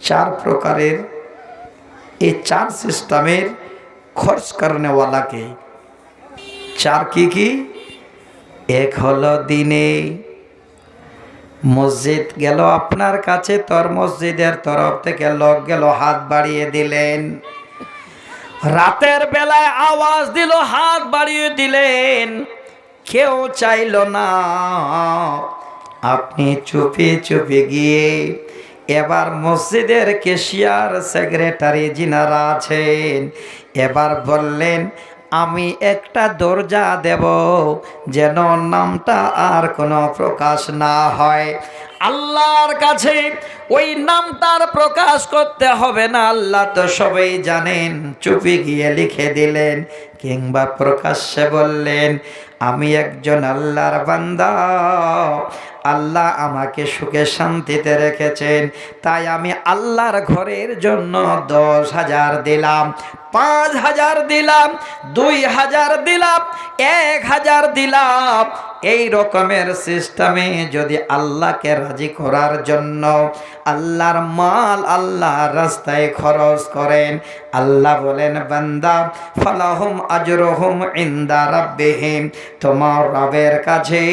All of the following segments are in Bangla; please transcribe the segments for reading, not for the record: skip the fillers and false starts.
चार प्रकारेर ये चार सिस्टमेर खर्च करने वाला के चार की एक हलो दिने मस्जिद गेल आपनार काछे तोर मस्जिदेर तरफ थेके लोक गेल हाथ बाड़िये दिलेन रातेर बेलाय आवाज दिल हाथ बाड़िये दिलेन केउ चाइलो ना आपनी चुपी चुपी गिये एबार मस्जिदेर केशियार सेक्रेटारी जिनारा आछेन एबार बोललेन आमी एकटा दरजा देव जेन नामटा आर कोनो प्रकाश ना हय आल्लाहर काछे ओई नामटार प्रकाश करते हबे ना आल्लाह तो सबई जानेन चुपी गिये लिखे दिलेन किंबा प्रकाश्ये बोललेन आमी एकजन आल्लाहर बान्दा आल्लाह आमाके सुखे शांतिते रेखेछेन ताई आमी आल्लाहर घरेर जन्य 10,000 दिलाम 5,000 दिलाम 2,000 दिलाम 1,000 दिलाम এই রকমের সিস্টেমে যদি আল্লাহকে রাজি করার জন্য আল্লাহর মাল আল্লাহর রাস্তায় খরচ করেন আল্লাহ বলেন বান্দা ফালাহুম আজরুহুম ইনদা রাব্বিহিম তোমার রবের কাছে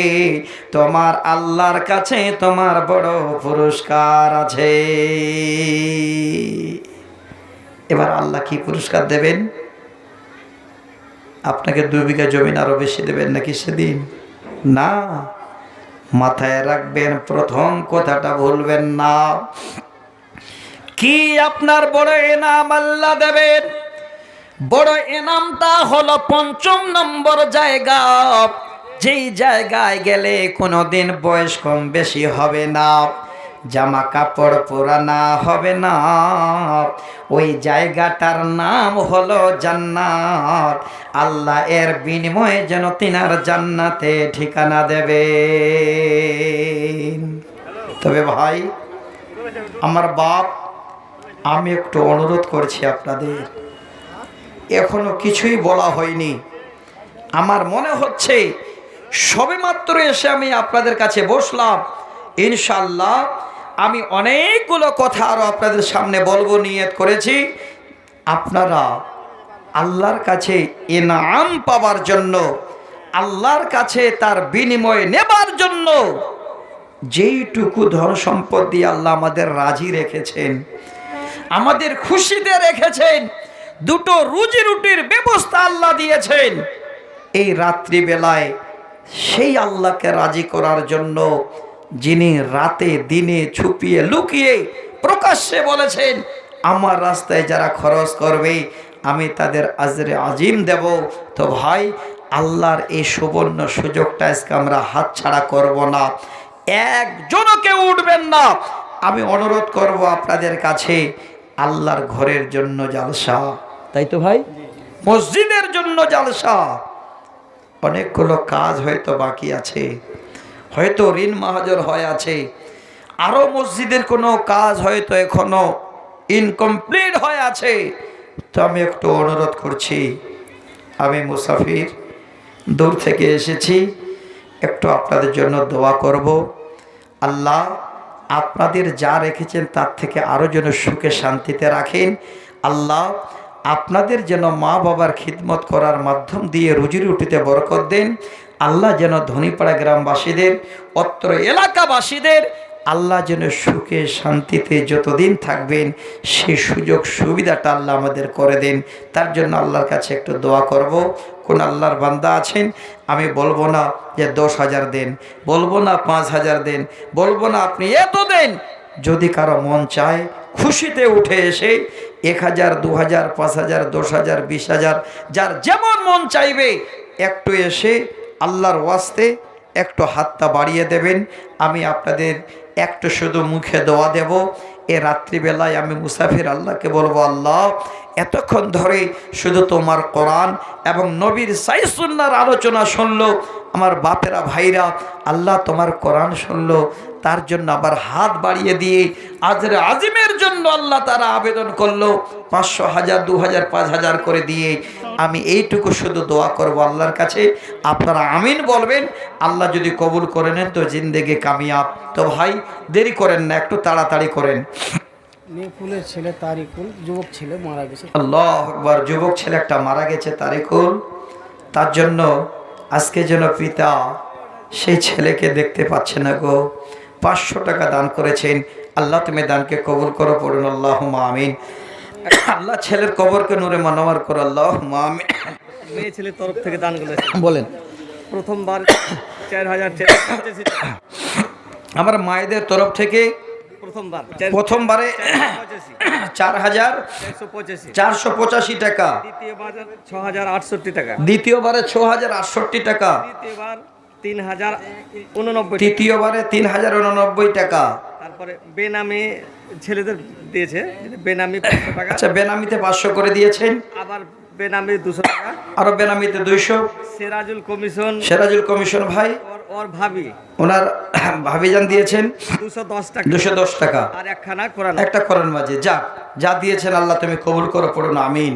তোমার আল্লাহর কাছে তোমার বড় পুরস্কার আছে। এবার আল্লাহ কি পুরস্কার দেবেন? আপনাকে 2 বিঘা জমি আরো বেশি দেবেন নাকি সেদিন? না, মাথায় রাখবেন প্রথম কথাটা ভুলবেন না। কি আপনার বড় ইনাম আল্লাহ দেবেন? বড় ইনামটা হলো 5ম নম্বর জায়গা, যেই জায়গায় গেলে কোনোদিন বয়স কম বেশি হবে না, জামা কাপড় পুরানা হবে না, ওই জায়গাটার নাম হলো জান্নাত। আল্লাহ এর বিনিময়ে যেন তিনার জান্নাতে ঠিকানা দেবে। তবে ভাই আমার বাপ, আমি একটু অনুরোধ করছি আপনাদের, এখনো কিছুই বলা হয়নি। আমার মনে হচ্ছে সবেমাত্র এসে আমি আপনাদের কাছে বসলাম, ইনশাআল্লাহ আমি অনেকগুলো কথা আরো আপনাদের সামনে বলবো নিয়ত করেছি। আপনারা আল্লাহর কাছে ইনাম পাওয়ার জন্য, আল্লাহর কাছে তার বিনিময়ে নেবার জন্য যেইটুকু ধন সম্পদ দিয়ে আল্লাহ আমাদের রাজি রেখেছেন, আমাদের খুশিতে রেখেছেন, দুটো রুজি রুটির ব্যবস্থা আল্লাহ দিয়েছেন, এই রাত্রি বেলায় সেই আল্লাহকে রাজি করার জন্য যিনি রাতে দিনে ছুপিয়ে লুকিয়ে প্রকাশ্যে বলেছেন আমার রাস্তায় যারা খরচ করবে আমি তাদের আজরে আজিম দেব। তো ভাই আল্লাহর এই সুবর্ণ সুযোগটা আজকে আমরা হাতছাড়া করব না। একজনও কেউ উঠবেন না। আমি অনুরোধ করব আপনাদের কাছে, আল্লাহর ঘরের জন্য জালসা, তাই তো ভাই, মসজিদের জন্য জালসা, অনেকগুলো কাজ হয়তো বাকি আছে, হয়তো ঋণ মাহাজর হয়ে আছে, আরো মসজিদের কোনো কাজ হয়তো এখনো ইনকমপ্লিট হয়ে আছে। তো আমি একটু অনুরোধ করছি, আমি মুসাফির দূর থেকে এসেছি, একটু আপনাদের জন্য দোয়া করব। আল্লাহ আপনাদের যা রেখেছেন তার থেকে আরো যেন সুখে শান্তিতে রাখেন। আল্লাহ আপনাদের যেন মা বাবার খিদমত করার মাধ্যম দিয়ে রুজি রুটিতে বরকত দেন। আল্লাহ যেন ধনীপাড়া গ্রামবাসীদের, অত্র এলাকাবাসীদের আল্লাহ যেন সুখে শান্তিতে যতদিন থাকবেন সেই সুযোগ সুবিধাটা আল্লাহ আমাদের করে দেন। তার জন্য আল্লাহর কাছে একটু দোয়া করব। কোন আল্লাহর বান্দা আছেন, আমি বলবো না যে 10,000 দেন, বলবো না 5,000 দেন, বলবো না আপনি এত দেন। যদি কারো মন চায় খুশিতে উঠে এসে 1,000, 2,000, 5,000, 10,000, 20,000, যার যেমন মন চাইবে একটু এসে আল্লাহর ওয়াস্তে একটু হাতটা বাড়িয়ে দেবেন। আমি আপনাদের একটু শুধু মুখে দোয়া দেব। এ রাত্রিবেলায় আমি মুসাফির আল্লাহকে বলবো, আল্লাহ এতক্ষণ ধরে শুধু তোমার কোরআন এবং নবীর সাই সুন্নাহর আলোচনা শুনলো আমার বাপেরা ভাইরা, আল্লাহ তোমার কোরআন শুনলো, তার জন্য আবার হাত বাড়িয়ে দিয়ে আজরে আজিমের জন্য আল্লাহ তারা আবেদন করলো 500, 1000, 2000, 5000 করে দিয়ে। আমি এইটুকু শুধু দোয়া করব আল্লাহর কাছে, আপনারা আমিন বলবেন। আল্লাহ যদি কবুল করে নেন তো জিন্দেগি কামিয়াব। তো ভাই দেরি করেন না, একটু তাড়াতাড়ি করেন। মেয়েকুলের ছেলে তারিকুল, যুবক ছেলে মারা গেছে। আল্লাহু আকবার, যুবক ছেলে একটা মারা গেছে তারিকুল। তার জন্য আজকে যেন পিতা সেই ছেলেকে দেখতে পাচ্ছে না গো। 500 টাকা দান করেছেন। আল্লাহ তুমি দানকে কবুল করো, পড়ুন আল্লাহুম্মা আমিন। আল্লাহ ছেলের কবরকে নূরে মানওয়ার করো, আল্লাহুম্মা আমিন। মেয়ে ছেলের তরফ থেকে দান করেছে। বলেন। প্রথমবার 4000 আমার মায়েদের তরফ থেকে প্রথমবারে 4,485 টাকা, দ্বিতীয়বার 6068 টাকা, দ্বিতীয়বারে 6,068 টাকা, তৃতীয়বার 3089, তৃতীয়বারে 3,089 টাকা। তারপরে বেনামে ছেলেদের দিয়েছে, বেনামি 500 টাকা। আচ্ছা, বেনামিতে 500 করে দিয়েছেন, আবার বেনামি 200 টাকা, আরো বেনামিতে 200। সিরাজুল কমিশন ভাই ওর ভাবি, ওনার ভাবিজান দিয়েছেন 210 টাকা, 210 টাকা। আর একখানা কোরআন, একটা কোরআন মাঝে যা দিয়েছেন আল্লাহ তুমি কবুল করো, পড়ুন আমিন।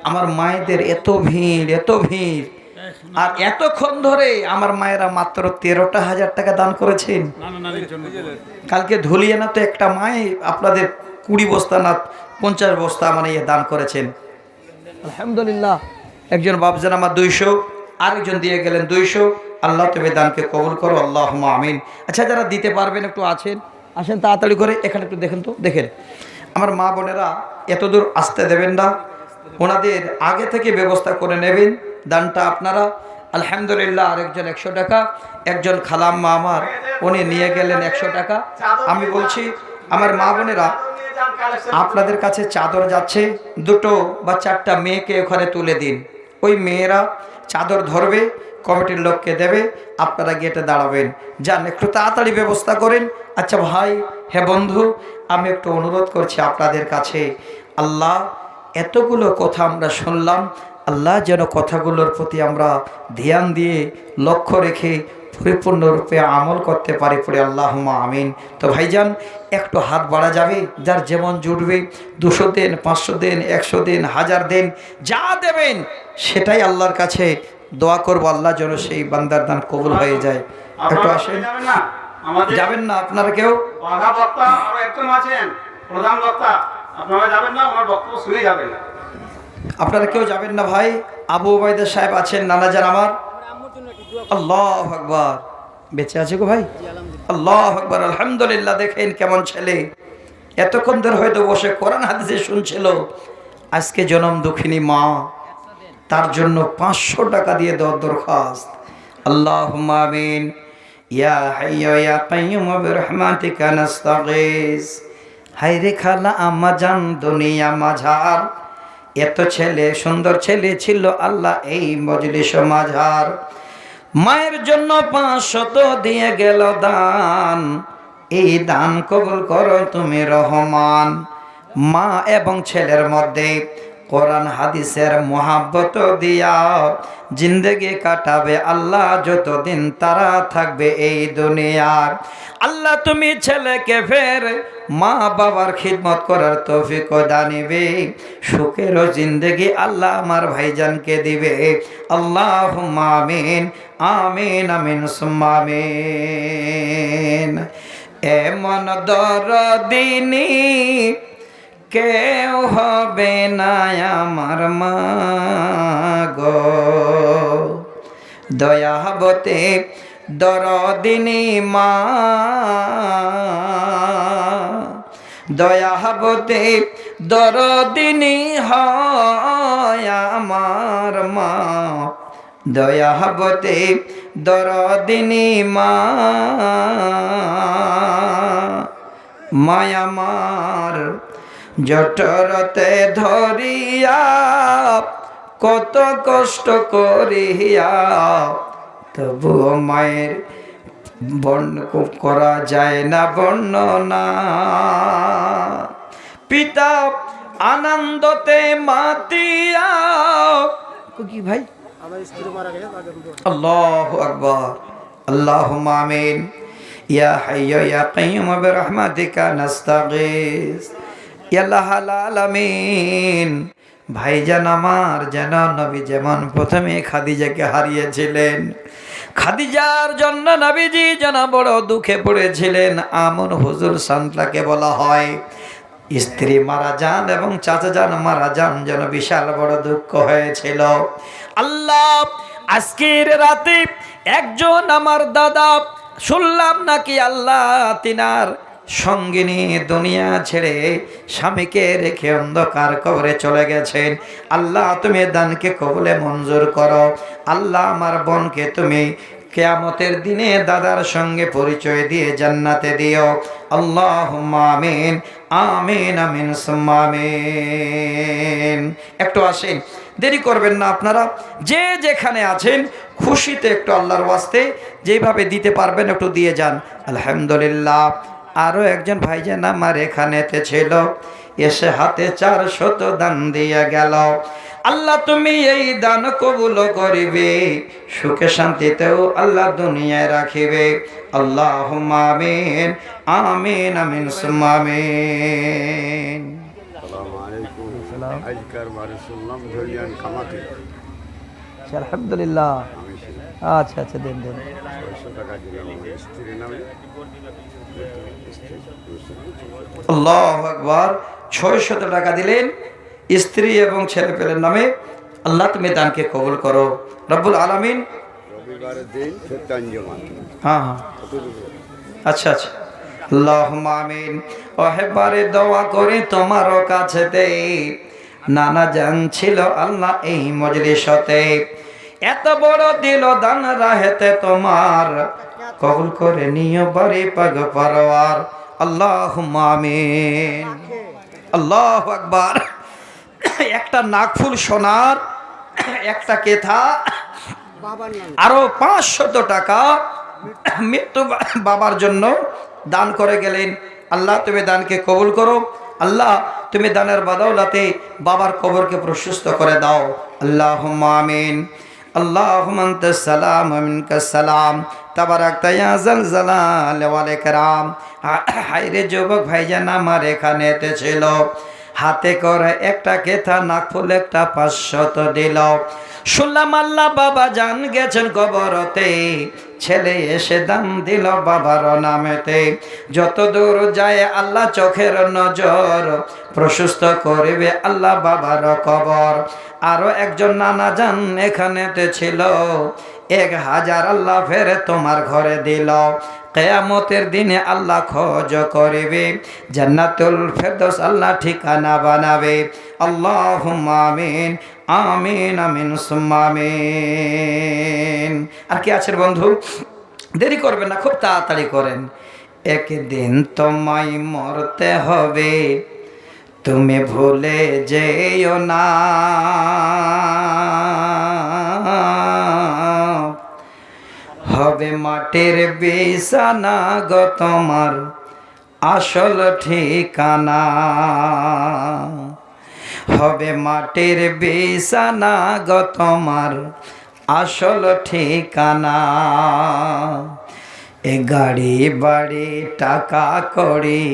আমার মায়েদের এত ভিড়, এত ভিড়, আর এতক্ষণ ধরে আমার মায়েরা মাত্র 13,000 টাকা দান করেছেন। কালকে ধুলিয়ানা তো একটা মায়ে আপনাদের 20 বস্তা না 50 বস্তা মানে দান করেছেন। আলহামদুলিল্লাহ। একজন বাবজান আমার 200, আরেকজন দিয়ে গেলেন 200। আল্লাহ তুমি দানকে কবুল করো, আল্লাহুম্মা আমিন। আচ্ছা, যারা দিতে পারবেন একটু আসেন তাড়াতাড়ি করে এখানে একটু দেখেন তো, দেখেন আমার মা বোনেরা এত দূর আসতে দেবেন না, ওনাদের আগে থেকে ব্যবস্থা করে নেবেন দানটা আপনারা। আলহামদুলিল্লাহ। আরেকজন 100 টাকা, একজন খালাম্মা আমার উনি নিয়ে গেলেন 100 টাকা। আমি বলছি আমার মা বোনেরা, আপনাদের কাছে চাদর যাচ্ছে, 2 বা 4টা মেয়েকে ওখানে তুলে দিন। ওই মেয়েরা চাদর ধরবে, কমিটির লোককে দেবে, আপনারা গেটে দাঁড়াবেন। যান, একটু তাড়াতাড়ি ব্যবস্থা করেন। আচ্ছা ভাই, হ্যাঁ বন্ধু, আমি একটু অনুরোধ করছি আপনাদের কাছে, আল্লাহ এতগুলো কথা আমরা শুনলাম, আল্লাহ যেন কথাগুলোর প্রতি আমরা ধ্যান দিয়ে লক্ষ্য রেখে পরিপূর্ণরূপে আমল করতে পারি, পড়ে আল্লাহুম্মা আমিন। তো ভাইজান, একটু হাত বাড়া যাবে, যার যেমন জুটবে, 200 দেন, 500 দেন, 100 দেন, 1000 দেন, যা দেবেন সেটাই আল্লাহর কাছে দোয়া করবো, আল্লাহ যেন সেই বান্দার দান কবুল হয়ে যায়। একটু আসেন। যাবেন না আপনারা কেউ? আপনারা কেউ যাবেন না ভাই? আবু ওবায়দা সাহেব আছেন, নানাজান আমার। আল্লাহু আকবার। বেঁচে আছে গো ভাই? আল্লাহু আকবার, আলহামদুলিল্লাহ। দেখেন কেমন ছেলে, এতক্ষণ ধরে হয়তো বসে কোরআন হাদিসে শুনছিল। আজকে জনম দুঃখিনী মা, তার জন্য 500 টাকা দিয়ে দেওয়ার দরখাস্ত। আল্লাহুম্মা আমিন। ইয়া হাইয়্যু ইয়া কাইয়্যুম বিরহমাতিকা নাস্তাগীস। হায়রে খালা আম্মা জান দুনিয়া মাঝার, এত ছেলে, সুন্দর ছেলে ছিল আল্লাহ এই মজলিস মাঝার। মায়ের জন্য 500 দিয়ে গেল দান, এই দান কবুল করো তুমি রহমান। মা এবং ছেলের মধ্যে কোরআন হাদিসের মোহাব্বত দিয়া জিন্দেগি কাটাবে আল্লাহ যতদিন তারা থাকবে এই দুনিয়ার। আল্লাহ তুমি ছেলেকে ফের মা বাবার খিদমত করার তৌফিক দানিবে, সুখের জিন্দেগি আল্লাহ আমার ভাইজানকে দিবে। আল্লাহুম্মা আমিন, আমিন, আমিন, সুম্মা আমিন। এমন দরদিনী কেউ হবে না আমার মা গো, দয়াবতে দরদিনী মা, দয়াবতে দরদিনী হয় আমার মা, দয়াবতে দরদিনী মা। মায়ামার জঠরতে ধরিয়া কত কষ্ট করিয়া, তবুও মায়ের বর্ণনা করা যায় না বর্ণনা। পিতা আনন্দতে মাতিয়া, কি ভাই? আল্লাহু আকবার। আল্লাহুম্মা আমিন। ইয়া হাইয়্যু ইয়া কাইয়্যুম বিরহমাতিকা নাস্তাগীস। ইয়া আল্লাহুল আলামিন। ভাইজান আমার যেন নবী যেমন প্রথমে খাদিজাকে হারিয়েছিলেন, খাদিজার জন্য নবীজি যেন বড় দুঃখে পড়েছিলেন। আমন হুজুর সান্তাকে বলা হয়, স্ত্রী মারা যান এবং চাচা যান মারা যান, যেন বিশাল বড় দুঃখ হয়েছিল। আল্লাহ, আজকের রাতে একজন আমার দাদা শুনলাম নাকি আল্লাহ তিনার সঙ্গিনী দুনিয়া ছেড়ে স্বামীকে রেখে অন্ধকার কবরে চলে গেছেন। আল্লাহ, তুমি দানকে কবুলে মঞ্জুর করো। আল্লাহ, আমার বোনকে তুমি কিয়ামতের দিনে দাদার সঙ্গে পরিচয় দিয়ে জান্নাতে দিও। আল্লাহুম্মা আমিন আমিন আমিন সুম্মা আমিন। একটু আসেন, দেরি করবেন না আপনারা, যে যেখানে আছেন খুশিতে একটু আল্লাহর ওয়াস্তে যেভাবে দিতে পারবেন একটু দিয়ে যান। আলহামদুলিল্লাহ। আরও একজন ভাইজান আমার এখানেতে ছিল, এসে হাতে 400 দান দিয়ে গেল। আল্লাহ, তুমি এই দান কবুল করিবে, সুখে শান্তিতেও আল্লাহ দুনিয়ায় রাখিবে। আল্লাহুম্মা আমিন আমিন আমিন সুম্মা আমিন। আসসালামু আলাইকুম। আজকার বারে শুনলাম ধরিয়ান কামাতে আলহামদুলিল্লাহ। আমি আচ্ছা আচ্ছা, দেন দেন। 600 টাকা দিলাম আমার স্ত্রীর নামে। আল্লাহু আকবার। 600 টাকা দিলেন স্ত্রী এবং ছেলে পেলের নামে। আল্লাহ, তুমি দানকে কবুল করো রব্বুল আলামিন। রবিবারের দিন সত্যাঞ্জমান। হ্যাঁ হ্যাঁ, আচ্ছা আচ্ছা। আল্লাহুম্মা আমিন। ওহেবারে দোয়া করে তোমারও কাছেতে নানা জান ছিল আল্লাহ এই মজলিসতে, এত বড় দিল দান রাহেতে তোমার, কবুল করে নিও বাড়ি পাগ পরওয়ার। আল্লাহুম্মা আমিন। আল্লাহু আকবার। একটা নাকফুল সোনার, একটা কেথা, আরো 500 টাকা মৃত্যু বাবার জন্য দান করে গেলেন। আল্লাহ, তুমি দানকে কবুল করো। আল্লাহ, তুমি দানের বাদৌলাতে বাবার কবরকে প্রশস্ত করে দাও। আল্লাহুম্মা আমিন। আল্লাহুম্মা আনতাস সালাম ওয়া মিনকাস সালাম, তাবারাকতা ইয়া যাল জালালি ওয়াল ইকরাম। হায়রে যুবক ভাইজান আমার এখানেতে ছিল, হাতে করে একটা কেথা নাকফুল একটা 500 দিল। শুনলাম আল্লাহ বাবা জান গেছেন কবরতে, ছেলে এসে দান দিল বাবার নামেতে। যত দূর যায় আল্লাহ চোখের নজর প্রশস্ত করিবে আল্লাহ বাবার কবর। আরো একজন নানা জান এখানেতে ছিল, 1000 আল্লাহ ফেরে তোমার ঘরে দিল। কিয়ামতের দিনে আল্লাহ খোঁজ করিবে, জান্নাতুল ফেরদৌস আল্লাহ ঠিকানা বানাবে। আল্লাহুম্মা আমিন আমিন আমিন সুম্মা আমিন। আর কি আছেন বন্ধু, দেরি করবেন না, খুব তাড়াতাড়ি করেন। একদিন তোমায় মরতে হবে, তুমি ভুলে যেও না। হবে মাটির বিছানা গো তোমার আসল ঠিকানা। হবে মাটির বিছানা গো তোমার আসল ঠিকানা। এ গাড়ি বাড়ি টাকা কড়ি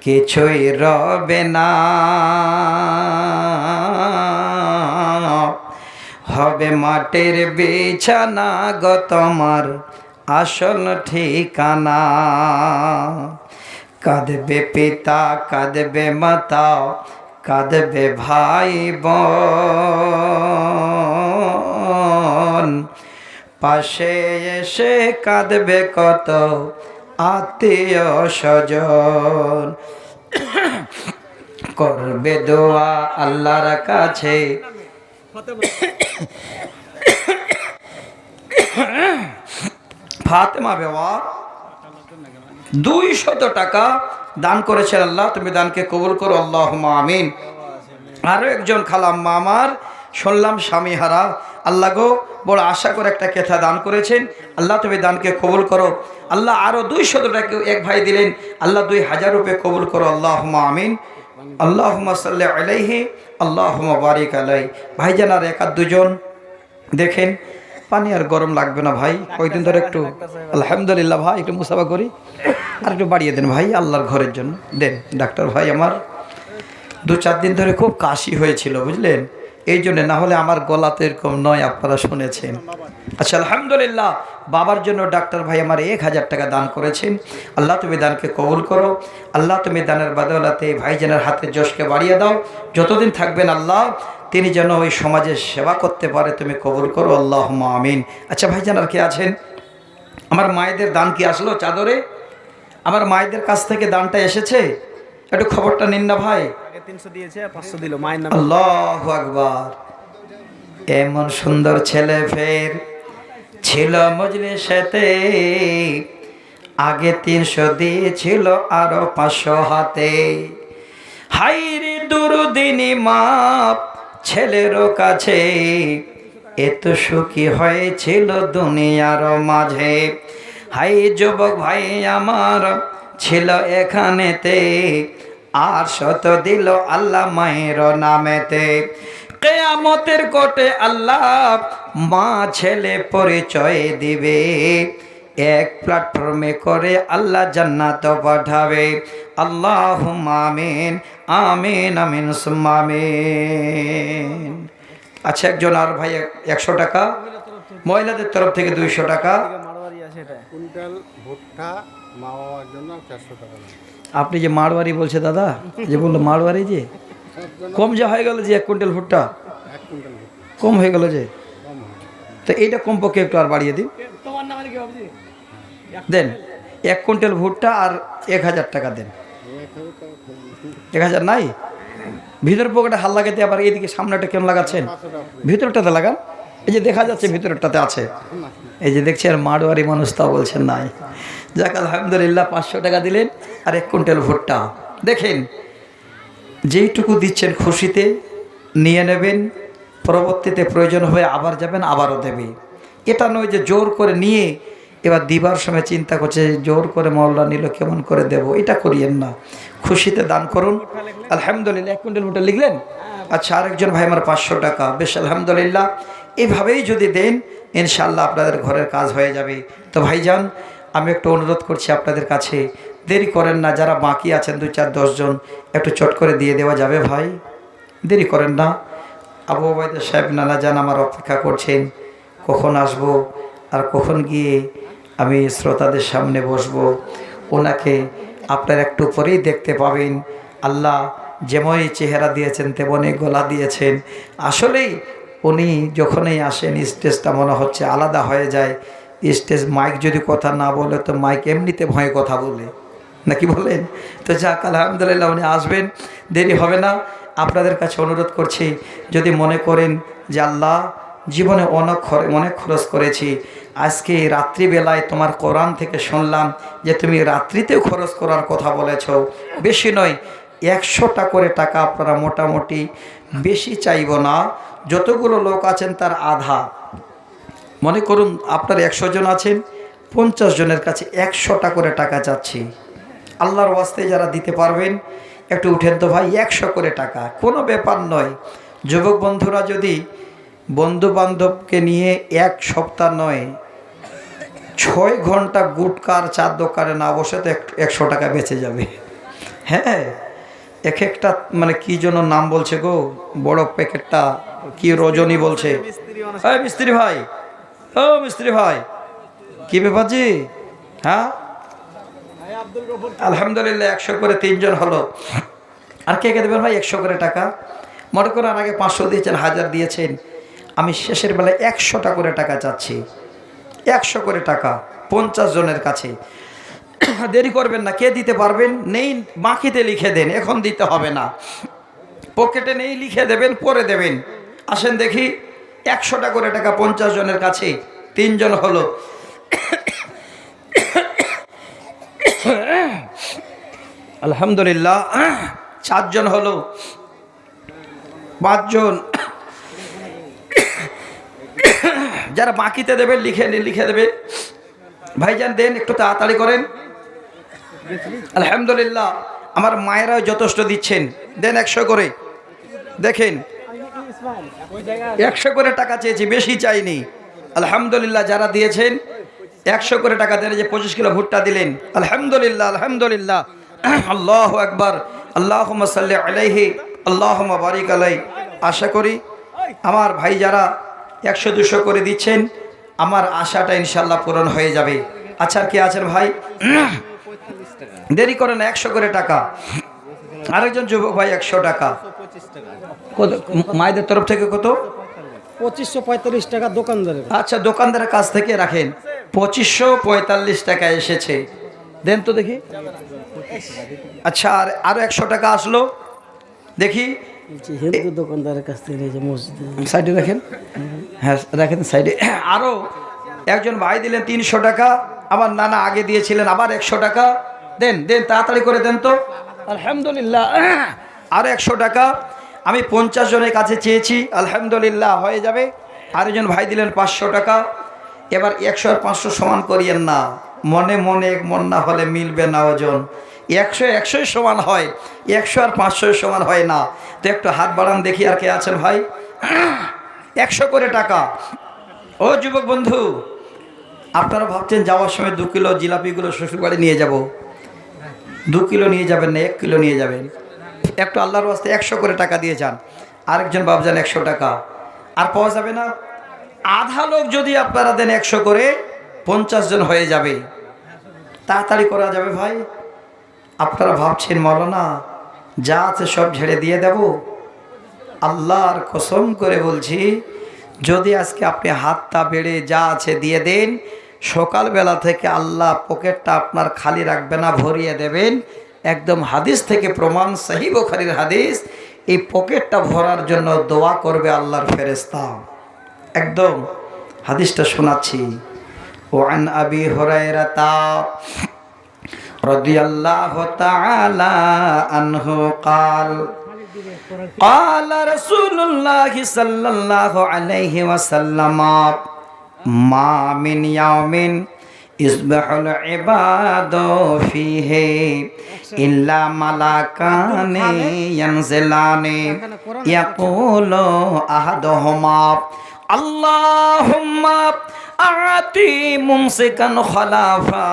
কিছুই রবে না। হবে মাটির বিছানা গো তোমার আসল ঠিকানা। কাঁদবে পিতা কাঁদবে মাতা কাঁদবে ভাই বোন, পাশে এসে কাঁদবে কত আত্মীয় স্বজন। করবে দোয়া আল্লাহর কাছে, ফাতেমা বেওয়া 200 টাকা দান করেছেন। আল্লাহ, তুমি দানকে কবুল করো। আল্লাহুম্মা আমিন। আরো একজন খালাম্মা আমার শুনলাম স্বামী হারা, আল্লাহ গো বড় আশা করে একটা কেথা দান করেছেন। আল্লাহ, তুমি দানকে কবুল করো। আল্লাহ, আরো 200 টাকা এক ভাই দিলেন। আল্লাহ 2000 রুপে কবুল করো। আল্লাহুম্মা আমিন। আল্লাহুম্মা সাল্লি আলাইহি আল্লাহুম্মা বারিক আলাইহি। ভাইজান আর এক আর দুজন দেখেন, পানি আর গরম লাগবে না ভাই, কয়েকদিন ধরে একটু আলহামদুলিল্লাহ ভাই একটু মুসাফা করি, আর একটু বাড়িয়ে দেন ভাই আল্লাহর ঘরের জন্য দেন। ডাক্তার ভাই আমার 2-4 দিন ধরে খুব কাশি হয়েছিল বুঝলেন, এই জন্য, না হলে আমার গলাতে এরকম নয়, আপনারা শুনেছেন। আচ্ছা, আলহামদুলিল্লাহ। বাবার জন্য ডাক্তার ভাই আমার 1000 টাকা দান করেছেন। আল্লাহ তুমি দানকে কবুল করো। আল্লাহ তুমি দানের বদৌলতে ভাইজানের হাতের যশকে বাড়িয়ে দাও। যতদিন থাকবেন আল্লাহ তিনি যেন ওই সমাজের সেবা করতে পারে, তুমি কবুল করো, আল্লাহুম্মা আমিন। আচ্ছা ভাইজান, আর কে আছেন? আমার মায়েদের দান কি আসলো চাদরে? আমার মায়েদের কাছ থেকে দানটা এসেছে? একটু খবরটা নিন না ভাই। আগে 300 দিয়েছে আর 500 দিল মায়ের নামে। আল্লাহু আকবার। এমন সুন্দর ছেলে ফের ছিল মজলিসেতে, আগে 300 দিয়েছিল আরো 500 হাতে। হাইরে দুরুদিনী মাপ ছেলেরও কাছে, এত সুখী হয়েছিল দুনিয়ার মাঝে। হাই যুবক ভাই আমার ছিল এখানেতে, আর শত দিল আল্লাহ মায়ের নামেতে। কিয়ামতের কোটে আল্লাহ মা ছেলে পরিচয় দিবে, এক প্ল্যাটফর্মে করে আল্লাহ জান্নাত পাঠাবে। আল্লাহুম্মা আমিন আমিন আমিন সুম্মা আমিন। আচ্ছা, একজন আর ভাই 100 টাকা, মহিলাদের তরফ থেকে 200 টাকা। মারোয়ারি আছে এটা। কুইন্টাল ভুট্টা মা বাবার জন্য 400 টাকা দাম। আপনি যে মারওয়ারি বলছে দাদা, যে বললো মারওয়ারি, যে কম যা হয়ে গেল যে 1 কুইন্টাল ভুট্টা 1 কুইন্টাল ভুট্টা কম হয়ে গেল যে, কম হয়। তো এইটা কমপক্ষে একটু আর বাড়িয়ে দিন, তোমার নামে কি হবে? দেন 1 কুইন্টাল ভুট্টা আর 1000 টাকা দেন। 1000 নাই? ভিতর পকেটে হাল লাগাতে আবার এইদিকে সামনেটা কেন লাগাচ্ছেন? ভিতরটাতে লাগান, এই যে দেখা যাচ্ছে ভিতরটাতে আছে। এই যে দেখছেন মারওয়ারি মানুষ, তা বলছেন নাই। যাক আলহামদুলিল্লাহ, 500 টাকা দিলেন আর 1 কুইন্টাল ভুট্টা। দেখেন যেইটুকু দিচ্ছেন খুশিতে নিয়ে নেবেন, পরবর্তীতে প্রয়োজন হয়ে আবার যাবেন, আবারও দেবে। এটা নয় যে জোর করে নিয়ে এবার দিবার সময় চিন্তা করছে জোর করে মওলা নিল কেমন করে দেব, এটা করিয়েন না। খুশিতে দান করুন। আলহামদুলিল্লাহ, 1 কুইন্টাল ভুট্টা লিখলেন। আচ্ছা, আরেকজন ভাই আমার 500 টাকা, বেশ আলহামদুলিল্লাহ। এভাবেই যদি দেন ইনশাআল্লাহ আপনাদের ঘরের কাজ হয়ে যাবে। তো ভাইজান, আমি একটু অনুরোধ করছি আপনাদের কাছে, দেরি করেন না। যারা বাকি আছেন 2, 4, 10 জন, একটু চট করে দিয়ে দেওয়া যাবে ভাই, দেরি করেন না। আবু ওবায়দা সাহেব নানা যান আমার অপেক্ষা করছেন, কখন আসব আর কখন গিয়ে আমি শ্রোতাদের সামনে বসবো। ওনাকে আপনার একটু পরেই দেখতে পাবেন। আল্লাহ যেমনই চেহারা দিয়েছেন তেমনই গলা দিয়েছেন। আসলেই উনি যখনই আসেন স্টেজটা মনে হচ্ছে আলাদা হয়ে যায়। স্টেজ মাইক যদি কথা না বলে তো মাইক এমনিতে ভয়ে কথা বলে, নাকি বলেন? তো যাক আলহামদুলিল্লাহ, উনি আসবেন, দেরি হবে না। আপনাদের কাছে অনুরোধ করছি, যদি মনে করেন যে আল্লাহ জীবনে অনেক খরচ করেছি, আজকে রাত্রিবেলায় তোমার কোরআন থেকে শুনলাম যে তুমি রাত্রিতেও খরচ করার কথা বলেছ, বেশি নয় 100টা করে টাকা আপনারা মোটামুটি, বেশি চাইব না। যতগুলো লোক আছেন তার আধা, মনে করুন আপনার 100 জন আছেন, 50 জনের কাছে 100টা করে টাকা চাচ্ছি। আল্লাহর ওয়াস্তে যারা দিতে পারবেন একটু উঠেন তো ভাই, 100 করে টাকা, কোনো ব্যাপার নয়। যুবক বন্ধুরা যদি বন্ধু বান্ধবকে নিয়ে 1 সপ্তাহ নয় 6 ঘন্টা গুটকার চার দোকানে না বসে তো 100 টাকা বেঁচে যাবে। হ্যাঁ, একটা মানে কি যেন নাম বলছে গো, বড় প্যাকেটটা কি রজনী বলছে। মিস্ত্রি ভাই, ও মিস্ত্রি ভাই, কি ব্যাপার জি? হ্যাঁ আলহামদুলিল্লাহ, 100 করে 3 জন হলো। আর কে কে দেবেন ভাই 100 করে টাকা? মনে করেন আগে 500 দিয়েছেন, 1000 দিয়েছেন, আমি শেষের বেলায় 100টা করে টাকা চাচ্ছি। 100 করে টাকা 50 জনের কাছে। দেরি করবেন না। কে দিতে পারবেন? নেই বাকিতে লিখে দেন, এখন দিতে হবে না। পকেটে নেই লিখে দেবেন, পরে দেবেন। আসেন দেখি, 100টা করে টাকা 50 জনের কাছে, 3 জন হলো। আলহামদুলিল্লাহ, 4 জন হলো, 5 জন। যারা বাকিতে দেবেন লিখে দেবে। ভাইজান দেন, একটু তাড়াতাড়ি করেন। আলহামদুলিল্লাহ, আমার মায়েরাও যথেষ্ট দিচ্ছেন, দেন 100 করে। দেখেন 100 করে টাকা চেয়েছি, বেশি চাইনি। আলহামদুলিল্লাহ, যারা দিয়েছেন 100 করে টাকা দেন। যে 25 কিলো ভুট্টা দিলেন, আলহামদুলিল্লাহ আলহামদুলিল্লাহ। আল্লাহু আকবার, আল্লাহুম্মা সাল্লি আলাইহি, আল্লাহুম্মা বারিক আলাইহি। আশা করি আমার ভাই যারা 100-200 করে দিচ্ছেন, আমার আশাটা ইনশাল্লাহ পূরণ হয়ে যাবে। আচ্ছা, আর কে আছেন ভাই? দেরি করেন, 100 করে টাকা। আরেকজন যুবক ভাই 100 টাকা। কত মায়েদের তরফ থেকে? কত? 2545 টাকা দোকানদারের। আচ্ছা, দোকানদারের কাছ থেকে রাখেন। 2545 টাকা এসেছে, দেন তো দেখি। আচ্ছা, আর আরো 100 টাকা আসলো, দেখি। হিন্দু দোকানদারের কাছ থেকে নিয়েছে মসজিদে। সাইডে রাখেন, হ্যাঁ রাখেন সাইডে। আরো একজন ভাই দিলেন 300 টাকা, আমার নানা আগে দিয়েছিলেন, আবার 100 টাকা দেন, দেন তাড়াতাড়ি করে দেন তো। আলহামদুলিল্লাহ, আরো 100 টাকা। আমি 50 জনের কাছে চেয়েছি, আলহামদুলিল্লাহ হয়ে যাবে। আরেকজন ভাই দিলেন 500 টাকা। এবার 100 আর 500 সমান করিয়েন না, মনে মনে এক মন না হলে মিলবে না ওজন। 100 100 সমান হয়, 100 আর 500 সমান হয় না। তো একটু হাত বাড়ান দেখি, আর কে আছেন ভাই? 100 করে টাকা। ও যুবক বন্ধু, আপনারা ভাবছেন যাওয়ার সময় 2 কিলো জিলাপিগুলো শ্বশুরবাড়ি নিয়ে যাব। 2 কিলো নিয়ে যাবেন না, 1 কিলো নিয়ে যাবেন। একটু আল্লাহর ওয়াস্তে 100 করে টাকা দিয়ে যান। আরেকজন বাবজান 100 টাকা, আর পাওয়া যাবে না। আধা লোক যদি আপনারা দেন 100 করে, 50 জন হয়ে যাবে। তাড়াতাড়ি করা যাবে ভাই। আপনারা ভাবছেন মৌলানা যা আছে সব ঝেড়ে দিয়ে দেব। আল্লাহর কসম করে বলছি, যদি আজকে আপনি হাতটা বেড়ে যা আছে দিয়ে দেন, সকালবেলা থেকে আল্লাহ পকেটটা আপনার খালি রাখবে না, ভরিয়ে দেবেন। একদম হাদিস থেকে প্রমাণ, সহিহ বুখারীর হাদিস। এই পকেটটা ভরার জন্য দোয়া করবে আল্লাহর ফেরেশতা। একদম হাদিসটা শোনাচ্ছি। ওয়ান আবি হুরায়রাতা রাদিয়াল্লাহু তাআলা আনহু قال قال رسول الله صلى الله عليه وسلم ما من يوم يصبح العباد فيه إلا ملكان ينزلان يقول أحدهما اللهم أعطي ممسكا خلافا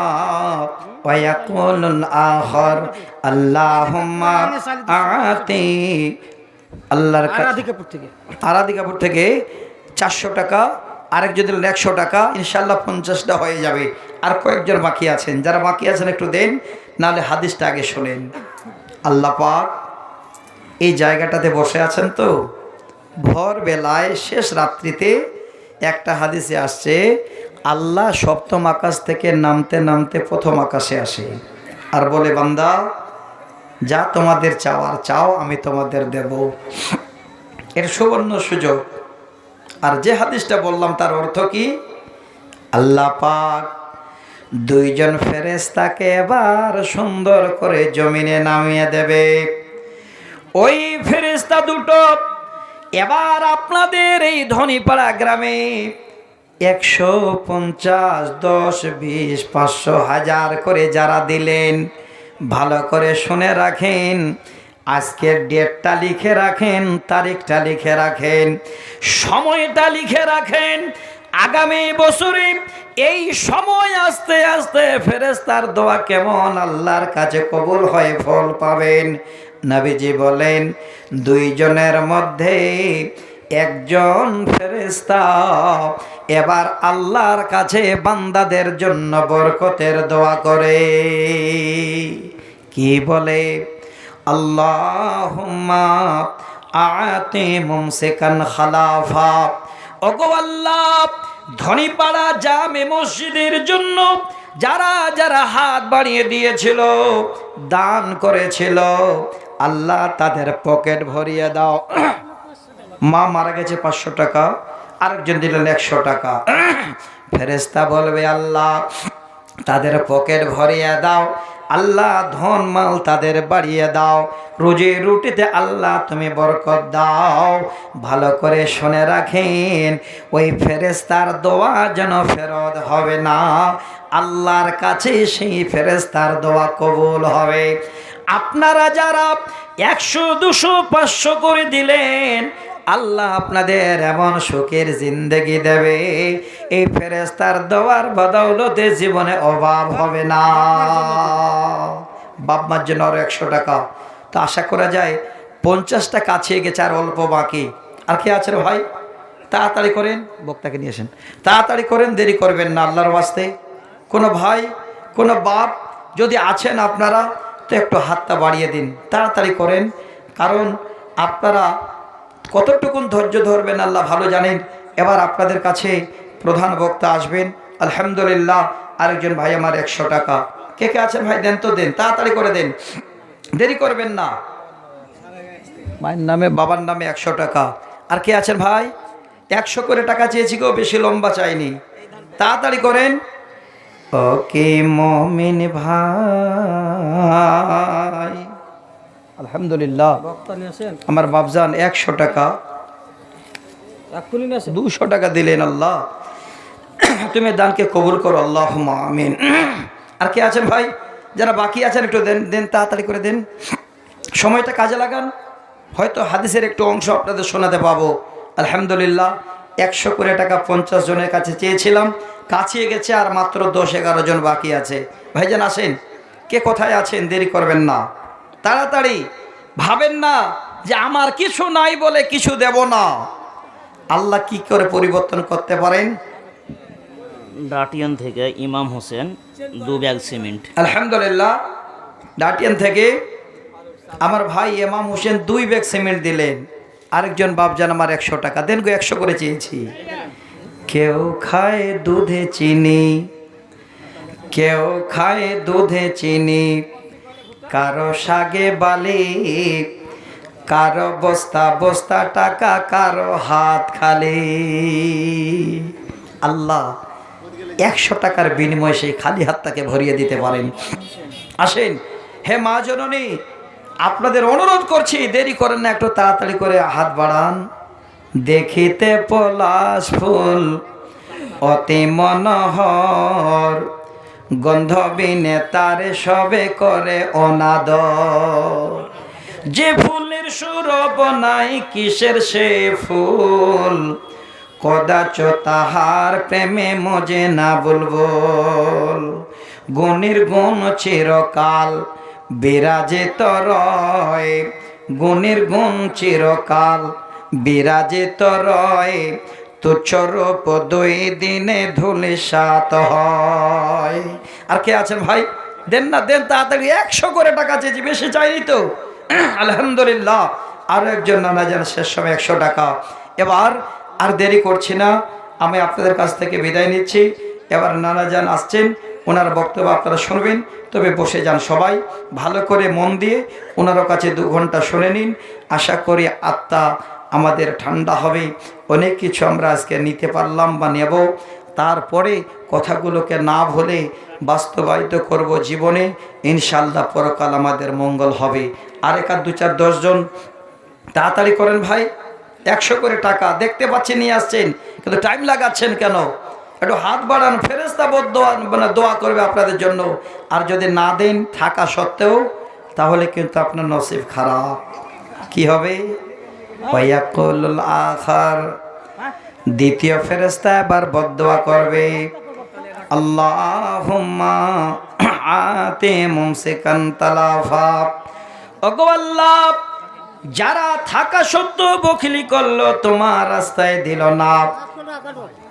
ويقول الآخر اللهم أعطي আল্লাহর আরাধিকাপুর থেকে 400 টাকা, আরেকজন দিলেন 100 টাকা। ইনশাল্লাহ 50টা হয়ে যাবে। আর কয়েকজন বাকি আছেন, যারা বাকি আছেন একটু দেন, নাহলে হাদিসটা আগে শোনেন। আল্লাহ পাক এই জায়গাটাতে বসে আছেন তো, ভোর বেলায় শেষ রাত্রিতে একটা হাদিসে আসছে, আল্লাহ সপ্তম আকাশ থেকে নামতে নামতে প্রথম আকাশে আসে আর বলে, বান্দা যা তোমাদের চাওয়ার চাও, আমি তোমাদের দেব। এর সুবর্ণ সুযোগ। আর যে হাদিসটা বললাম তার অর্থ কি? আল্লাহ পাক 2 জন ফেরেশতাকে এবার সুন্দর করে জমিনে নামিয়ে দেবে। ওই ফেরেশতা দুটো এবার আপনাদের এই ধনীপাড়া গ্রামে 150, 10, 20, 500, 1000 করে যারা দিলেন, ভালো করে শুনে রাখেন। আজকের ডেটটা লিখে রাখেন, তারিখটা লিখে রাখেন, সময়টা লিখে রাখেন। আগামী বছরে এই সময় আস্তে আস্তে ফেরেশতার দোয়া কেমন আল্লাহর কাছে কবুল হয়ে ফল পাবেন। নবীজি বলেন, 2 জনের মধ্যে একজন ফেরেশতা এবার আল্লাহর কাছে বান্দাদের জন্য বরকতের দোয়া করে। কি বলে? আল্লাহুম্মা আতি মুমসিকান খালাফা। ওগো আল্লাহ, ধনীপাড়া জামে মসজিদের জন্য যারা যারা হাত বাড়িয়ে দিয়েছিল, দান করেছিল, আল্লাহ তাদের পকেট ভরিয়ে দাও। মা মারা গেছে 500 টাকা, আরেকজন দিলেন 100 টাকা। ফেরেশতা বলবে, আল্লাহ তাদের পকেট ভরিয়ে দাও, আল্লাহ ধন মাল তাদের বাড়িয়ে দাও, রুজি রুটিতে আল্লাহ তুমি বরকত দাও। ভালো করে শুনে রাখেন, ওই ফেরেশতার দোয়া যেন ফেরত হবে না, আল্লাহর কাছে সেই ফেরেশতার দোয়া কবুল হবে। আপনারা যারা 100, 200, 500 করে দিলেন, আল্লাহ আপনাদের এমন সুখের জিন্দেগি দেবে, এই ফেরেশতার দোয়ার বদৌলতে জীবনে অভাব হবে না। বাপ মার জন্য আরো 100 টাকা। তো আশা করা যায় 50টা কাছে গেছে, আর অল্প বাকি। আর কে আছে রে ভাই? তাড়াতাড়ি করেন, বক্তাকে নিয়ে আসেন, তাড়াতাড়ি করেন, দেরি করবেন না আল্লাহর ওয়াস্তে। কোনো ভাই কোনো বাপ যদি আছেন আপনারা তো একটু হাতটা বাড়িয়ে দিন, তাড়াতাড়ি করেন, কারণ আপনারা কতটুকুন ধৈর্য ধরবেন আল্লাহ ভালো জানেন। এবার আপনাদের কাছে প্রধান বক্তা আসবেন। আলহামদুলিল্লাহ, আরেকজন ভাই আমার 100 টাকা। কে কে আছেন ভাই দেন তো, দেন, তাড়াতাড়ি করে দেন, দেরি করবেন না। মায়ের নামে বাবার নামে 100 টাকা। আর কে আছেন ভাই? 100 করে টাকা চেয়েছি গো, বেশি লম্বা চাইনি, তাড়াতাড়ি করেন। ওকে মমিন ভাই, আলহামদুলিল্লাহ বক্তা নিয়ে আসেন, আমার বাপজান 100 টাকা, এক্ষুনি নিয়ে আসেন। 200 টাকা দিলেন। আল্লাহ তুমি দানকে কবুল করো, আল্লাহুম্মা আমিন। আর কে আছেন ভাই যারা বাকি আছেন একটু দেন, দেন, তাড়াতাড়ি করে দেন, সময়টা কাজে লাগান, হয়তো হাদিসের একটু অংশ আপনাদের শোনাতে পাবো। আলহামদুলিল্লাহ 100 করে টাকা 50 জনের কাছে চেয়েছিলাম, কাছিয়ে গেছে, আর মাত্র 10-11 জন বাকি আছে। ভাইজান আসেন, কে কোথায় আছেন, দেরি করবেন না, তাড়াতাড়ি। ভাবেন না যে আমার কিছু নাই বলে কিছু দেব না, আল্লাহ কি করে পরিবর্তন করতে পারেন। ডাটিয়ান থেকে ইমাম হোসেন 2 ব্যাগ সিমেন্ট। আলহামদুলিল্লাহ, ডাটিয়ান থেকে আমার ভাই ইমাম হোসেন 2 ব্যাগ সিমেন্ট দিলেন। আরেকজন বাপজান আমার 100 টাকা দেন গো, 100 করে চেয়েছি। কেউ খায় দুধে চিনি, কেউ খায় দুধে চিনি, কারো শাগে বালি, কারো বস্তা বস্তা টাকা, কারো হাত খালি। আল্লাহ 100 টাকার বিনিময়ে সেই খালি হাতটাকে ভরিয়ে দিতে পারেন। আসেন, হে মা জননী, আপনাদের অনুরোধ করছি, দেরি করেন না, একটু তাড়াতাড়ি করে হাত বাড়ান। দেখিতে পলাশ ফুল অতি মনোহর, গন্ধ বিনে তারে সবে করে অনাদর। যে ফুলের সুরব নাই কিসের সে ফুল, কদাচ তাহার প্রেমে মজে না বুলবুল। গুণীর গুণ চিরকাল বিরাজিত রয়, গুণীর গুণ চিরকাল বিরাজিত রয়, তুচ্ছ রূপ 2 দিনে ধূলিসাৎ হয়। আর কে আছেন ভাই দেন না, দেন তাড়াতাড়ি, 100 করে টাকা চেয়েছি, বেশি চাইনি তো। আলহামদুলিল্লাহ, আরো একজন নানা যান শেষ সময় 100 টাকা। এবার আর দেরি করছি না, আমি আপনাদের কাছ থেকে বিদায় নিচ্ছি। এবার নানা যান আসছেন, ওনার বক্তব্য আপনারা শুনবেন, তবে বসে যান সবাই ভালো করে মন দিয়ে, ওনারও কাছে 2 ঘন্টা শুনে নিন। আশা করি আত্মা আমাদের ঠান্ডা হবে, অনেক কিছু আমরা আজকে নিতে পারলাম বা নেব। তারপরে কথাগুলোকে না ভুলে বাস্তবায়িত করব জীবনে, ইনশাআল্লাহ পরকাল আমাদের মঙ্গল হবে। আর 1-2-4-10 জন তাড়াতাড়ি করেন ভাই, 100 করে টাকা দেখতে পাচ্ছি নিয়ে আসছেন, কিন্তু টাইম লাগাচ্ছেন কেন? একটু হাত বাড়ান, ফেরেশতা দোয়া করবে আপনাদের জন্য। আর যদি না দেন থাকা সত্ত্বেও, তাহলে কিন্তু আপনার নসিব খারাপ। কি হবে? ওয়ায়াকুলুল আখার, দ্বিতীয় ফেরেশতা এবার বদদোয়া করবে, আল্লাহুম্মা আতি মুমসিকান তালাফা। ওগো আল্লাহ, যারা থাকা সত্ত্বেও বখিলি করলো, তোমার রাস্তায় দিল না,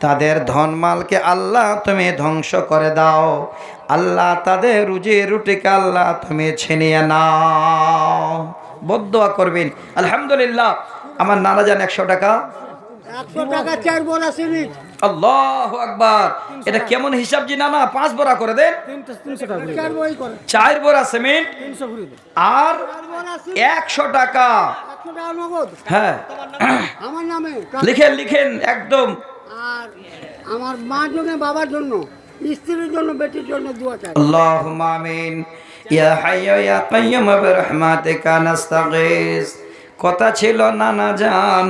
তাদের ধনমালকে আল্লাহ তুমি ধ্বংস করে দাও। আল্লাহ তাদের রুজি রুটিকে আল্লাহ তুমি ছিনিয়ে নাও। বদদোয়া করবেন। আলহামদুলিল্লাহ, আমার নানা যান 100 টাকা, 100 টাকা 4 বোরা সিমেন্ট। আল্লাহু আকবার। এটা কেমন হিসাব জি নানা? 5 বোরা করে দেন, 300 টাকা 4 বই করে 4 বোরা সিমেন্ট 300 করে দেন। আর 4 বোরা সিমেন্ট 100 টাকা। 100 টাকা নগদ হ্যাঁ, আমার নামে। লিখেন লিখেন একদম। আর আমার মার জন্য, বাবার জন্য, স্ত্রীর জন্য, বেটির জন্য দোয়া চাই। আল্লাহুম্মা আমিন। ইয়া হাইয়্যু ইয়া কাইয়্যুম বিরহমাতিকা নাস্তাগীস। কথা ছিল নানা জান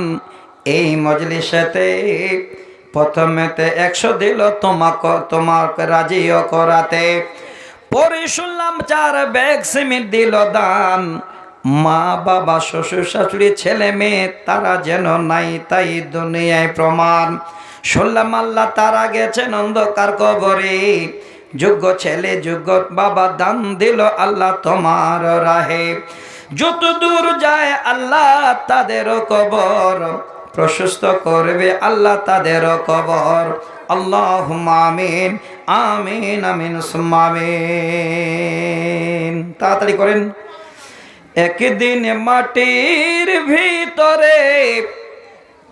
এই মজলিসেতে, প্রথমেতে 100 দিল তোমাকে রাজিও করাতে, পরে শুনলাম 4 ব্যাগ সিমেন্ট দিল দান। মা বাবা শ্বশুর শাশুড়ি ছেলে মেয়ে তারা যেন নাই তাই দুনিয়ায় প্রমাণ। শুনলাম আল্লাহ তারা গেছেন অন্ধকার কবরে, যোগ্য ছেলে যোগ্য বাবা দান দিল আল্লাহ তোমার রাহে। যত দূর যায় আল্লাহ তাদেরও কবর, প্রশস্ত করবে আল্লাহ তাদের কবর। আল্লাহুম্মা আমিন আমিন আমিন সুম্মা আমিন। তাড়াতাড়ি করেন। একদিন মাটির ভিতরে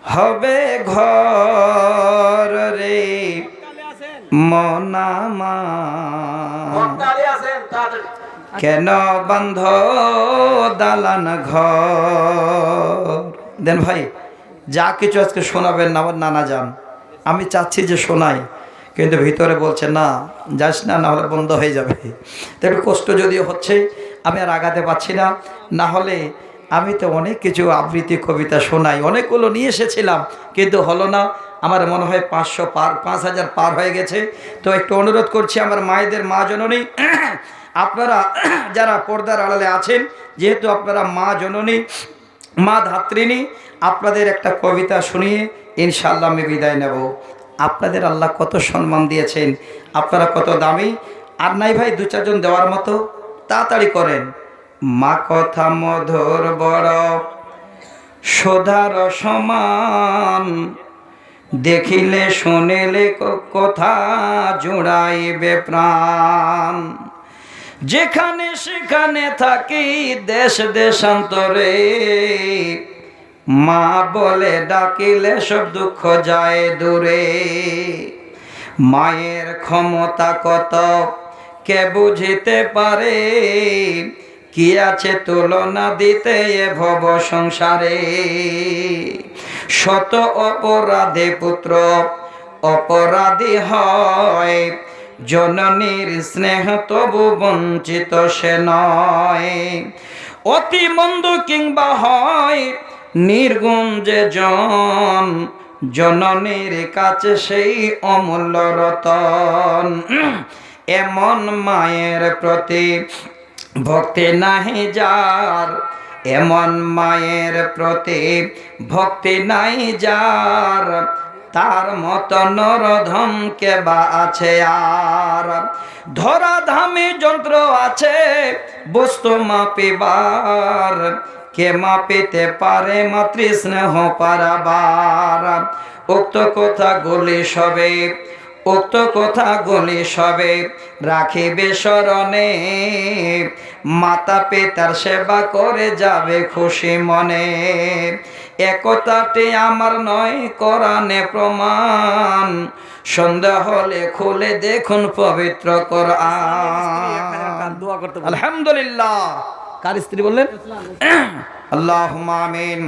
হবে ঘর রে মন আমার, কেন বন্ধ দালান ঘর। দেন ভাই, যা কিছু আজকে শোনাবেন আমার নানা যান, আমি চাচ্ছি যে শোনাই, কিন্তু ভিতরে বলছে না যাস না, না হলে বন্ধ হয়ে যাবে। তো একটু কষ্ট যদিও হচ্ছে, আমি আর আগাতে পারছি না। না হলে আমি তো অনেক কিছু আবৃত্তি কবিতা শোনাই, অনেকগুলো নিয়ে এসেছিলাম, কিন্তু হলো না। আমার মনে হয় 500 পার, 5000 পার হয়ে গেছে। তো একটু অনুরোধ করছি আমার মায়েদের, মা জননী, আপনারা যারা পর্দার আড়ালে আছেন, যেহেতু আপনারা মা জননী, মা ধাত্রিনী, আপনাদের একটা কবিতা শুনিয়ে ইনশাআল্লাহ আমি বিদায় নেব। আপনাদের আল্লাহ কত সম্মান দিয়েছেন, আপনারা কত দামি। আর নাই ভাই 2-4 জন দেওয়ার মতো, তাড়াতাড়ি করেন। মা কথা মধুর বড় সোধার সমান, দেখিলে শুনিলে কথা জুড়াইবে প্রাণ। যেখানে সেখানে থাকি দেশ দেশান্তরে, মা বলে ডাকিলে সব দুঃখ যায় দূরে। মায়ের ক্ষমতা কত কে বুঝিতে পারে, কি আছে তুলনা দিতে এ ভব সংসারে। শত অপরাধে পুত্র অপরাধী হয়, জননীর স্নেহ তবু বঞ্চিত সে নয়। অতি মন্দ কিংবা হয় নির্গুণ যে জন, জননীর কাছে সেই অমূল্য রতন। এমন মায়ের প্রতি ভক্তি নাহি যার, এমন মায়ের প্রতি ভক্তি নাই যার, তার মত নরধম কে বা আছে আর। ধরা ধামে যন্ত্র আছে বস্তু মাপিবার, কে মাপিতে পারে মাতৃ স্নেহ পারাবার। উক্ত কথা গুলি সবে, উক্ত কথা গুলি সবে রাখিবে স্মরণে, মাতা পিতার সেবা করে যাবে খুশি মনে। একতাটি আমার নয় কোরআনে প্রমাণ, সন্দেহ হলে খুলে দেখুন পবিত্র কোরআন। দোয়া করতে বলুন। আলহামদুলিল্লাহ। কার স্ত্রী বললেন? আল্লাহুম্মা আমিন।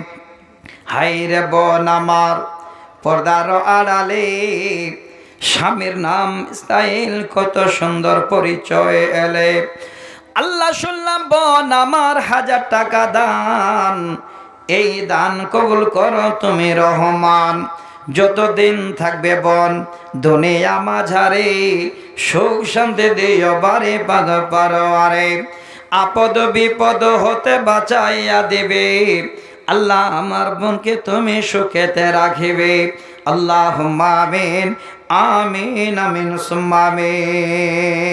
হায়রে বোন আমার পর্দার আড়ালে, স্বামীর নাম ইসরাইল, কত সুন্দর পরিচয় এলে। আল্লাহ শুনলাম বোন আমার 1000 টাকা দান, এই দান কবুল করো তুমি রহমান। যতদিন থাকবে বোন দুনিয়া মাঝারে, সুখ শান্তি দিও বারে পারে। আপদ বিপদ হতে বাঁচাইয়া দেবে, আল্লাহ আমার বোনকে তুমি সুখেতে রাখিবে। আল্লাহুম্মা আমিন আমিন আমিন সুম্মা আমিন।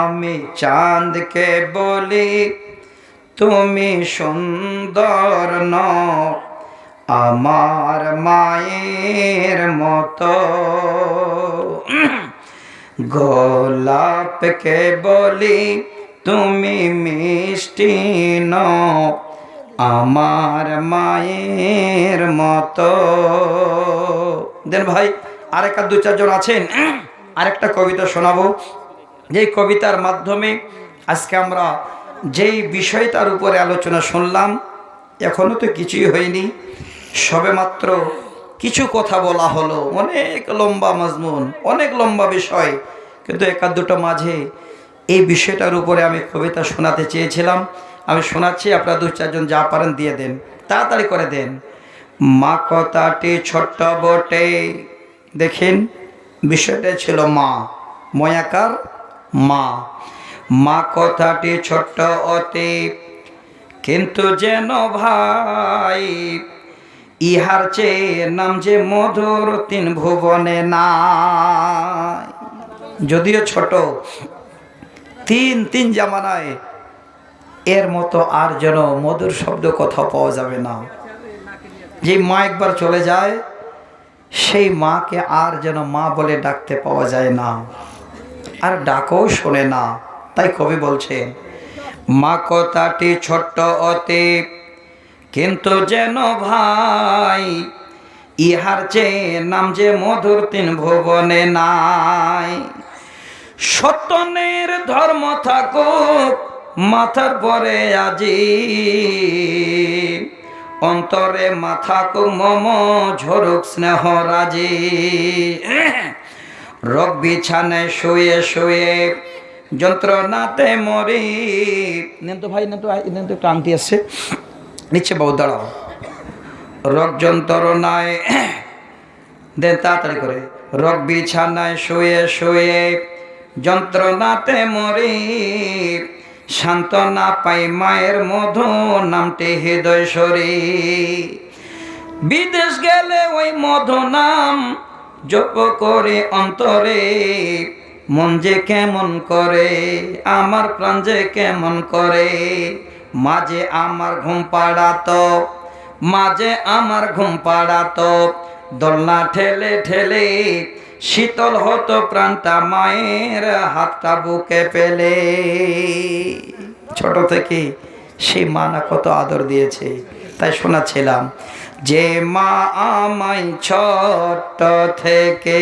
আমি চাঁদকে বলি তুমি সুন্দর নও, আমার মায়ের মতো। গোলাপকে বলি তুমি মিষ্টি নও, আমার মায়ের মতো। দেন ভাই, আরেকটা 2-4 জন আছেন, আরেকটা কবিতা শোনাবো। যেই কবিতার মাধ্যমে আজকে আমরা যেই বিষয়টার উপরে আলোচনা শুনলাম, এখনো তো কিছুই হয়নি, সবেমাত্র কিছু কথা বলা হলো। অনেক লম্বা মাজমুন, অনেক লম্বা বিষয়, কিন্তু 1-2টা মাঝে এই বিষয়টার উপরে আমি কবিতা শোনাতে চেয়েছিলাম। আমি শোনাচ্ছি, আপনারা 2-4 জন যা পারেন দিয়ে দেন, তাড়াতাড়ি করে দেন। মা কথাটি ছোট্ট বটে, দেখেন বিষয়টা ছিল মা, ময়াকার মা। মা কথাটি ছোট্ট অতি, কিন্তু যেন ভাই ইহার চেয়ে নাম যে মধুর 3 ভুবনে নাই। যদিও ছোট, 3 জামানায় এর মতো আর যেন মধুর শব্দ কোথাও পাওয়া যাবে না। যে মা একবার চলে যায় সেই মাকে আর যেন মা বলে ডাকতে পাওয়া যায় না, আর ডাকও শোনে না। তাই কবি বলছেন, মা কথাটি ছোট্ট অতি কিন্তু যেন ভাই, ইহার চেয়ে নাম যে মধুর তিন ভুবনে নাই। সত্যনের ধর্ম থাকুক মাথার পরে আজি, অন্তরে মাথা কু মম ঝরুক স্নেহ রাজি। রোগ বিছানায় শুয়ে শুয়ে যন্ত্রণাতে মরি। নেন তো ভাই, নেন তো একটু আংটি আসছে নিচ্ছে, বাবু দাঁড়াও। রোগ যন্ত্রণায় দেন তাড়াতাড়ি করে। রোগ বিছানায় শুয়ে শুয়ে যন্ত্রণাতে মরি, সান্ত্বনা পাই মায়ের মধু নামটি হৃদয় সরি। বিদেশ গেলে ওই মধু নাম জপ করে অন্তরে, মন যে কেমন করে আমার প্রাণ যে কেমন করে। মাঝে আমার ঘুম পাড়াতো, মাঝে আমার ঘুম পাড়াতো, দোলনা ঠেলে ঠেলে শীতল হতো প্রাণটা মায়ের হাতটা বুকে পেলে। ছোট থেকে সেই মা না কত আদর দিয়েছে। তাই শোনাচ্ছিলাম যে মা আমায় ছোট থেকে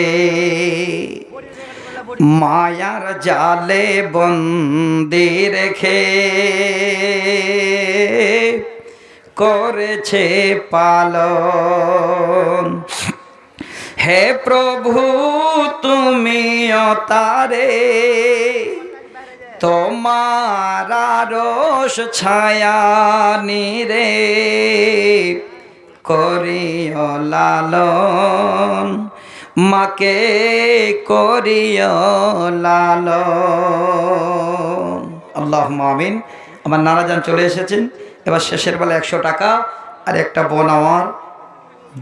মায়ার জালে বন্দি রেখে করেছে পালন। হে প্রভু তুমিও তারে তোমার রোষ ছায়া নিরে করিও লালন, মাকে করিও লালন। আল্লাহুম্মা আমিন। আমার নানাজান চলে এসেছেন, এবার শেষের বেলা 100 টাকা আর একটা বোন আমার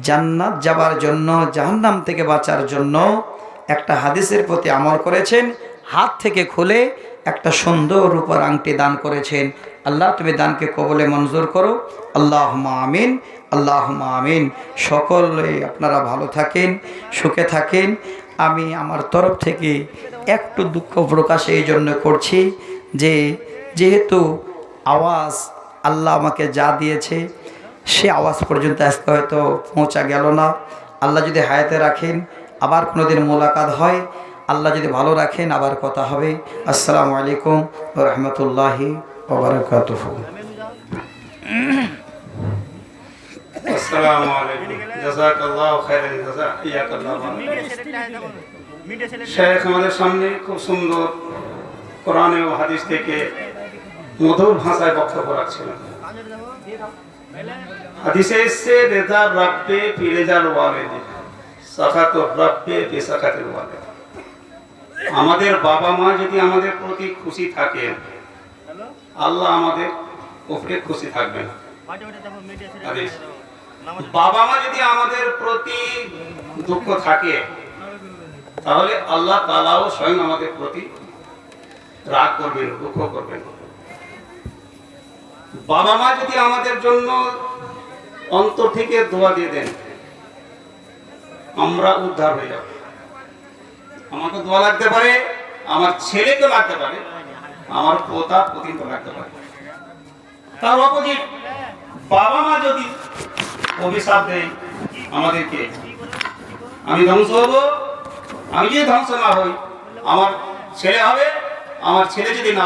জান্নাত যাবার জন্য, জাহান্নাম থেকে বাঁচার জন্য একটা হাদিসের প্রতি আমল করেছেন। হাত থেকে খুলে একটা সুন্দর রূপার আংটি দান করেছেন। আল্লাহ তুমি দানকে কবলে মঞ্জুর করো। আল্লাহুম্মা আমিন, আল্লাহুম্মা আমিন। সকলে আপনারা ভালো থাকেন, সুখে থাকেন। আমি আমার তরফ থেকে একটু দুঃখ প্রকাশ এই জন্য করছি যে যেহেতু আওয়াজ আল্লাহ আমাকে যা দিয়েছে সে আওয়াজ পর্যন্ত আজকে হয়তো পৌঁছা গেল না। আল্লাহ যদি হায়াতে রাখেন আবার কোনোদিন মোলাকাত হয়, আল্লাহ যদি ভালো রাখেন আবার কথা হবে। আসসালামু আলাইকুম ওয়া রাহমাতুল্লাহি ওয়া বারাকাতুহু। আসসালামু আলাইকুম, জাযাকাল্লাহু খাইরান জাযা, ইয়াকাল্লাহু। শেখ আমাদের সামনে খুব সুন্দর কোরআন ও হাদিস থেকে মধুর ভাষায় বক্তব্য রাখছিলেন। হাদিসে এসেছে রেজা রাব্বে ফি রেজাল ওয়ালিদ, সাখাতুর রাব্বে ফি সাখাতিল ওয়ালিদ। আমাদের বাবা মা যদি আমাদের প্রতি খুশি থাকে, আল্লাহ আমাদের উপরে খুশি থাকবেন। বাবা মা যদি আমাদের প্রতি দুঃখ থাকে, তাহলে আল্লাহ তাআলাও স্বয়ং আমাদের প্রতি রাগ করবেন, দুঃখ করবেন। বাবা মা যদি আমাদের জন্য অন্তর থেকে দোয়া দিয়ে দেন, আমরা উদ্ধার হয়ে যাব। আমাকে দোয়া লাগতে পারে, আমার ছেলেকে লাগতে পারে, আমার পোতা পতিকে লাগতে পারে। তার অপোজিট বাবা মা যদি অভিশাপ দেয় আমাদেরকে, আমি ধ্বংস হব, আমি যদি ধ্বংস না হই আমার ছেলে হবে, আমার ছেলে যদি না